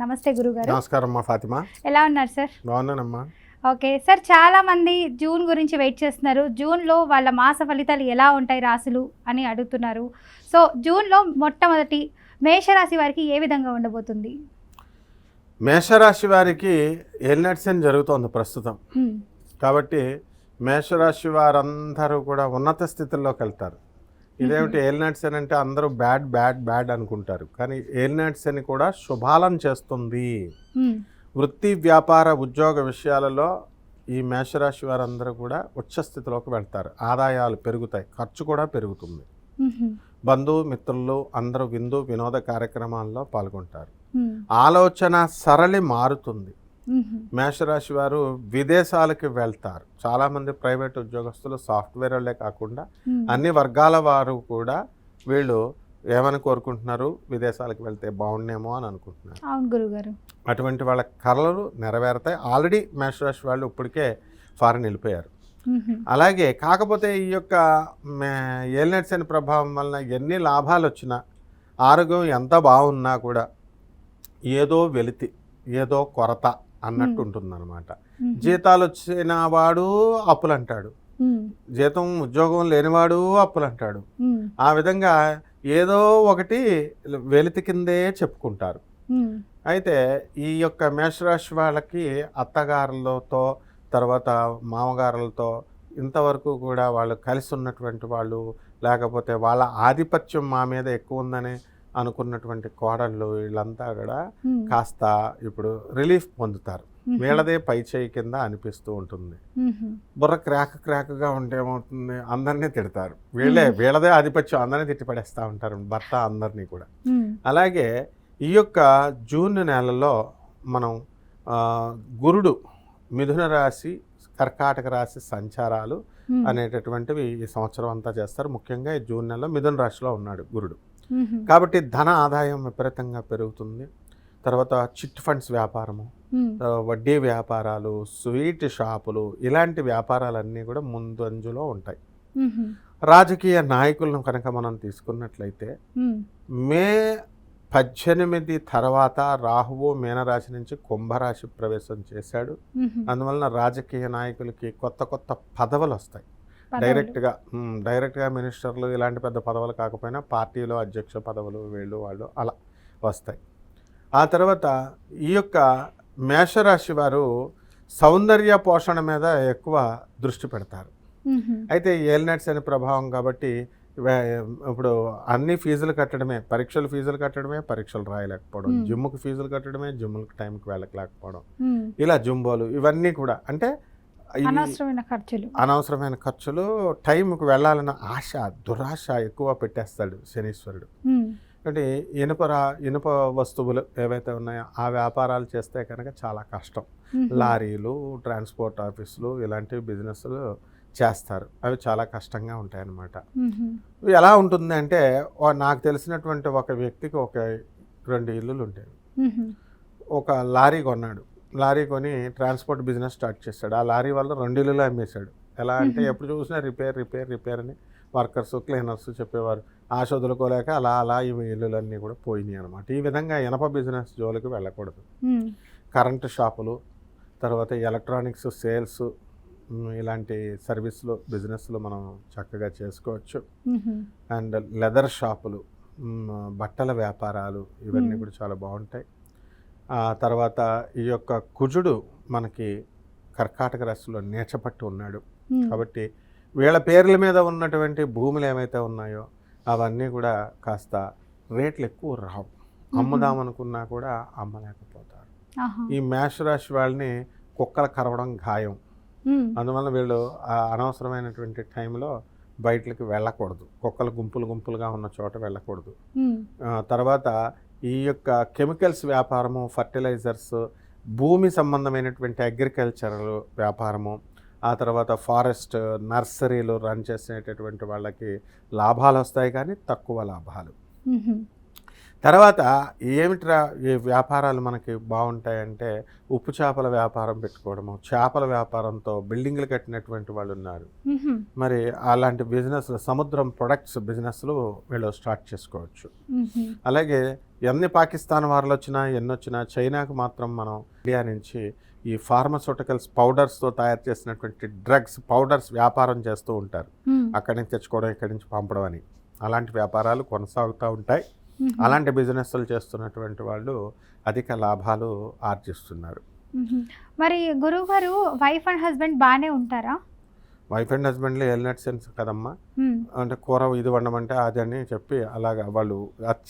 నమస్తే గురుగారు. నమస్కారం అమ్మా ఫాతిమా. ఎలా ఉన్నారు సార్? బాగున్నానమ్మా. ఓకే సార్, చాలా మంది జూన్ గురించి వెయిట్ చేస్తున్నారు. జూన్లో వాళ్ళ మాస ఫలితాలు ఎలా ఉంటాయి రాశులు అని అడుగుతున్నారు. సో జూన్లో మొట్టమొదటి మేషరాశి వారికి ఏ విధంగా ఉండబోతుంది? మేషరాశి వారికి ఏలినాటి జరుగుతోంది ప్రస్తుతం. కాబట్టి మేషరాశి వారందరూ కూడా ఉన్నత స్థితిలోకి వెళ్తారు. ఇదేమిటి ఏలినాటి శని అంటే అందరూ బ్యాడ్ బ్యాడ్ బ్యాడ్ అనుకుంటారు, కానీ ఏలినాటి శని కూడా శుభాలను చేస్తుంది. వృత్తి వ్యాపార ఉద్యోగ విషయాలలో ఈ మేషరాశి వారందరూ కూడా ఉచ్చ స్థితిలోకి వెళ్తారు. ఆదాయాలు పెరుగుతాయి, ఖర్చు కూడా పెరుగుతుంది. బంధువు మిత్రులు అందరూ విందు వినోద కార్యక్రమాల్లో పాల్గొంటారు. ఆలోచన సరళి మారుతుంది. మేషరాశి వారు విదేశాలకు వెళ్తారు. చాలామంది ప్రైవేట్ ఉద్యోగస్తులు సాఫ్ట్వేర్ వాళ్ళే కాకుండా అన్ని వర్గాల వారు కూడా వీళ్ళు ఏమని కోరుకుంటున్నారు, విదేశాలకు వెళ్తే బాగుండేమో అని అనుకుంటున్నారు. అవును గురుగారు. అటువంటి వాళ్ళ కలలు నెరవేరుతాయి. ఆల్రెడీ మేషరాశి వాళ్ళు ఇప్పటికే ఫారెన్ వెళ్ళిపోయారు. అలాగే కాకపోతే ఈ యొక్క ఏలినాటి శని ప్రభావం వలన ఎన్ని లాభాలు వచ్చినా, ఆరోగ్యం ఎంత బాగున్నా కూడా ఏదో వెలితి, ఏదో కొరత అన్నట్టు ఉంటుందన్నమాట. జీతాలు వచ్చిన వాడు అప్పులు అంటాడు, జీతం ఉద్యోగం లేనివాడు అప్పులు అంటాడు. ఆ విధంగా ఏదో ఒకటి వెలితి కిందే చెప్పుకుంటారు. అయితే ఈ యొక్క మేషరాశి వాళ్ళకి అత్తగారులతో తర్వాత మామగారులతో ఇంతవరకు కూడా వాళ్ళు కలిసి ఉన్నటువంటి వాళ్ళు, లేకపోతే వాళ్ళ ఆధిపత్యం మా మీద ఎక్కువ ఉందని అనుకున్నటువంటి కోడళ్ళు, వీళ్ళంతా కూడా కాస్త ఇప్పుడు రిలీఫ్ పొందుతారు. వీళ్ళదే పై చేయి కింద అనిపిస్తూ ఉంటుంది. బుర్ర క్రాక్గా ఉంటే ఏమవుతుంది, అందరినీ తిడతారు. వీళ్ళదే ఆధిపత్యం, అందరినీ తిట్టిపడేస్తూ ఉంటారు భర్త అందరినీ కూడా. అలాగే ఈ యొక్క జూన్ నెలలో మనం గురుడు మిథున రాశి కర్కాటక రాశి సంచారాలు అనేటటువంటివి ఈ సంవత్సరం అంతా చేస్తారు. ముఖ్యంగా ఈ జూన్ నెలలో మిథున రాశిలో ఉన్నాడు గురుడు. కాబట్టి ధన ఆదాయం విపరీతంగా పెరుగుతుంది. తర్వాత చిట్ ఫండ్స్ వ్యాపారము, వడ్డీ వ్యాపారాలు, స్వీట్ షాపులు, ఇలాంటి వ్యాపారాలన్నీ కూడా ముందంజలో ఉంటాయి. రాజకీయ నాయకులను కనుక మనం తీసుకున్నట్లయితే మే 18 తర్వాత రాహువు మీనరాశి నుంచి కుంభరాశి ప్రవేశం చేశాడు. అందువలన రాజకీయ నాయకులకి కొత్త కొత్త పదవులు వస్తాయి. డైరెక్ట్గా మినిస్టర్లు ఇలాంటి పెద్ద పదవులు కాకపోయినా పార్టీలో అధ్యక్ష పదవులు వీళ్ళు వాళ్ళు అలా వస్తాయి. ఆ తర్వాత ఈ యొక్క మేషరాశి వారు సౌందర్య పోషణ మీద ఎక్కువ దృష్టి పెడతారు. అయితే ఏలినాటి శని ప్రభావం కాబట్టి ఇప్పుడు అన్ని ఫీజులు కట్టడమే, పరీక్షలు కట్టడమే, పరీక్షలు రాయలేకపోవడం, జిమ్కి ఫీజులు కట్టడమే, జిమ్కి టైంకి వెళ్ళలేకపోవడం, ఇలా జుంబోలు, ఇవన్నీ కూడా అంటే అనవసరమైన ఖర్చులు. టైంకి వెళ్ళాలన్న ఆశ, దురాశ ఎక్కువ పెట్టేస్తాడు శనీశ్వరుడు. అంటే ఇనుప వస్తువులు ఏవైతే ఉన్నాయో ఆ వ్యాపారాలు చేస్తే కనుక చాలా కష్టం. లారీలు, ట్రాన్స్పోర్ట్ ఆఫీసులు, ఇలాంటి బిజినెస్లు చేస్తారు. అవి చాలా కష్టంగా ఉంటాయి అన్నమాట. ఎలా ఉంటుంది అంటే, నాకు తెలిసినటువంటి ఒక వ్యక్తికి ఒక 2 ఇల్లులు ఉంటాయి. ఒక లారీ కొన్నాడు. లారీ కొని ట్రాన్స్పోర్ట్ బిజినెస్ స్టార్ట్ చేశాడు. ఆ లారీ వల్ల 2 ఇల్లులు అమ్మేశాడు. ఎలా అంటే ఎప్పుడు చూసినా రిపేర్ అని వర్కర్స్, క్లీనర్స్ చెప్పేవారు. ఆశ వదులుకోలేక అలా ఈ ఇల్లులన్నీ కూడా పోయినాయి అనమాట. ఈ విధంగా ఇనప బిజినెస్ జోలికి వెళ్ళకూడదు. కరెంటు షాపులు, తర్వాత ఎలక్ట్రానిక్స్ సేల్స్, ఇలాంటి సర్వీసులు బిజినెస్లు మనం చక్కగా చేసుకోవచ్చు. అండ్ లెదర్ షాపులు, బట్టల వ్యాపారాలు, ఇవన్నీ కూడా చాలా బాగుంటాయి. ఆ తర్వాత ఈ యొక్క కుజుడు మనకి కర్కాటక రాశిలో నీచపట్టి ఉన్నాడు. కాబట్టి వీళ్ళ పేర్ల మీద ఉన్నటువంటి భూములు ఏమైతే ఉన్నాయో అవన్నీ కూడా కాస్త రేట్లు ఎక్కువ రావు. అమ్ముదామనుకున్నా కూడా అమ్మలేకపోతారు. ఈ మేషరాశి వాళ్ళని కుక్కలు కరవడం ఖాయం. అందువల్ల వీళ్ళు అనవసరమైనటువంటి టైంలో బయటకి వెళ్ళకూడదు. కుక్కలు గుంపులుగా ఉన్న చోట వెళ్ళకూడదు. తర్వాత ఈ యొక్క కెమికల్స్ వ్యాపారము, ఫర్టిలైజర్స్, భూమి సంబంధమైనటువంటి అగ్రికల్చరల్ వ్యాపారము, ఆ తర్వాత ఫారెస్ట్ నర్సరీలు రన్ చేసేటటువంటి వాళ్ళకి లాభాలు వస్తాయి, కానీ తక్కువ లాభాలు. తర్వాత ఏమిట్రా ఈ వ్యాపారాలు మనకి బాగుంటాయంటే, ఉప్పు చేపల వ్యాపారం పెట్టుకోవడము, చేపల వ్యాపారంతో బిల్డింగ్లు కట్టినటువంటి వాళ్ళు ఉన్నారు. మరి అలాంటి బిజినెస్, సముద్రం ప్రొడక్ట్స్ బిజినెస్లు వీళ్ళు స్టార్ట్ చేసుకోవచ్చు. అలాగే ఎన్ని పాకిస్తాన్ వార్లు వచ్చినా ఎన్ని వచ్చినా చైనాకు మాత్రం మనం ఇండియా నుంచి ఈ ఫార్మస్యూటికల్స్ పౌడర్స్తో తయారు చేసినటువంటి డ్రగ్స్ పౌడర్స్ వ్యాపారం చేస్తూ ఉంటారు. అక్కడి నుంచి తెచ్చుకోవడం, ఇక్కడి నుంచి పంపడం అని అలాంటి వ్యాపారాలు కొనసాగుతూ ఉంటాయి. అలాంటి బిజినెస్లు చేస్తున్నటువంటి వాళ్ళు అధిక లాభాలు ఆర్జిస్తున్నారు. మరి గురువు గారు వైఫ్ అండ్ హస్బెండ్ బాగానే ఉంటారా? వైఫ్ అండ్ హస్బెండ్లో ఎల్నెట్ సెన్స్ కదమ్మా, అంటే కూర ఇది వండమంటే అది అని చెప్పి అలాగా వాళ్ళు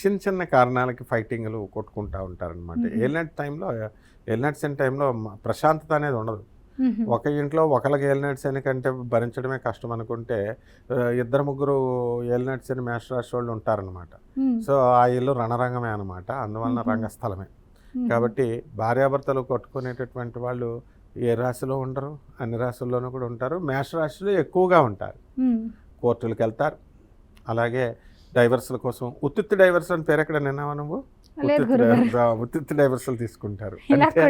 చిన్న చిన్న కారణాలకి ఫైటింగ్లు కొట్టుకుంటూ ఉంటారనమాట. ఎల్నెట్ సెన్ టైంలో ప్రశాంతత అనేది ఉండదు. ఒక ఇంట్లో ఒకరికి ఎల్నెట్ సెన్ కంటే భరించడమే కష్టం అనుకుంటే 2-3 ఎల్నెట్ సెన్ మేష రాశి వాళ్ళు ఉంటారనమాట. సో ఆ ఇల్లు రణరంగమే అనమాట, అందువలన రంగస్థలమే. కాబట్టి భార్యాభర్తలు కొట్టుకునేటటువంటి వాళ్ళు ఏ రాశిలో ఉండరు, అన్ని రాశుల్లోనూ కూడా ఉంటారు. మేష రాశిలో ఎక్కువగా ఉంటారు. కోర్టులకు వెళ్తారు. అలాగే డైవర్సుల కోసం ఉత్తిత్తి డైవర్స్ అని పేరు ఎక్కడ నిన్నావా నువ్వు? ఉత్తిత్తి డైవర్సులు తీసుకుంటారు అంటే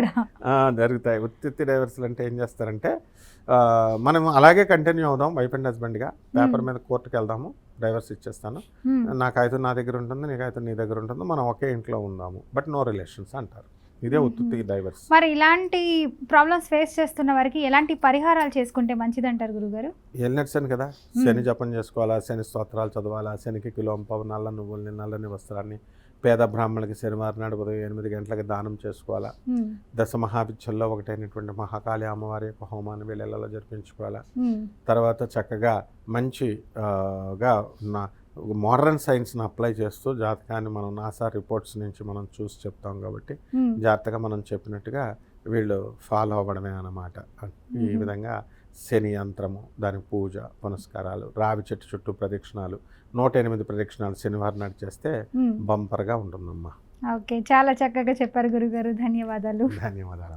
జరుగుతాయి. ఉత్తిత్తి డైవర్సులు అంటే ఏం చేస్తారంటే మనం అలాగే కంటిన్యూ అవుదాం వైఫ్ అండ్ హస్బెండ్గా, పేపర్ మీద కోర్టుకు వెళ్దాము, డైవర్స్ ఇచ్చేస్తాను, నాకు అయితే నా దగ్గర ఉంటుంది, నీకైతే నీ దగ్గర ఉంటుంది, మనం ఒకే ఇంట్లో ఉందాము, బట్ నో రిలేషన్స్ అంటారు. ఇదే ఉత్తుత్తి డైవర్స్. మరి ఇలాంటి ప్రాబ్లమ్స్ ఫేస్ చేస్తున్న వారికి ఎలాంటి పరిహారాలు చేసుకుంటే మంచిది అంటారు గురుగారు? ఎల్నెట్ శని కదా, శని జపం చేసుకోవాలా, శని స్తోత్రాలు చదవాలా, శనికి కిలోంపావు నల్ల నువ్వుల్ని నల్లని వస్త్రాన్ని పేద బ్రాహ్మణులకి శనివారం నాడు ఉదయం 8 గంటలకు దానం చేసుకోవాలా. దశ మహావిద్యల్లో ఒకటైనటువంటి మహాకాళి అమ్మవారి యొక్క హోమాన్ని వీళ్ళలో జరిపించుకోవాలా. తర్వాత చక్కగా మంచిగా ఉన్న మోడర్న్ సైన్స్ని అప్లై చేస్తూ జాతకాన్ని మనం నాసా రిపోర్ట్స్ నుంచి మనం చూసి చెప్తాం కాబట్టి జాగ్రత్తగా మనం చెప్పినట్టుగా వీళ్ళు ఫాలో అవ్వడమే అన్నమాట. ఈ విధంగా శని యంత్రము, దాని పూజ పునస్కారాలు, రావి చెట్టు చుట్టూ ప్రదక్షిణాలు 108 ప్రదక్షిణాలు శనివారం నాడు చేస్తే బంపర్గా ఉంటుందమ్మా. ఓకే, చాలా చక్కగా చెప్పారు గురుగారు. ధన్యవాదాలు. ధన్యవాదాలు.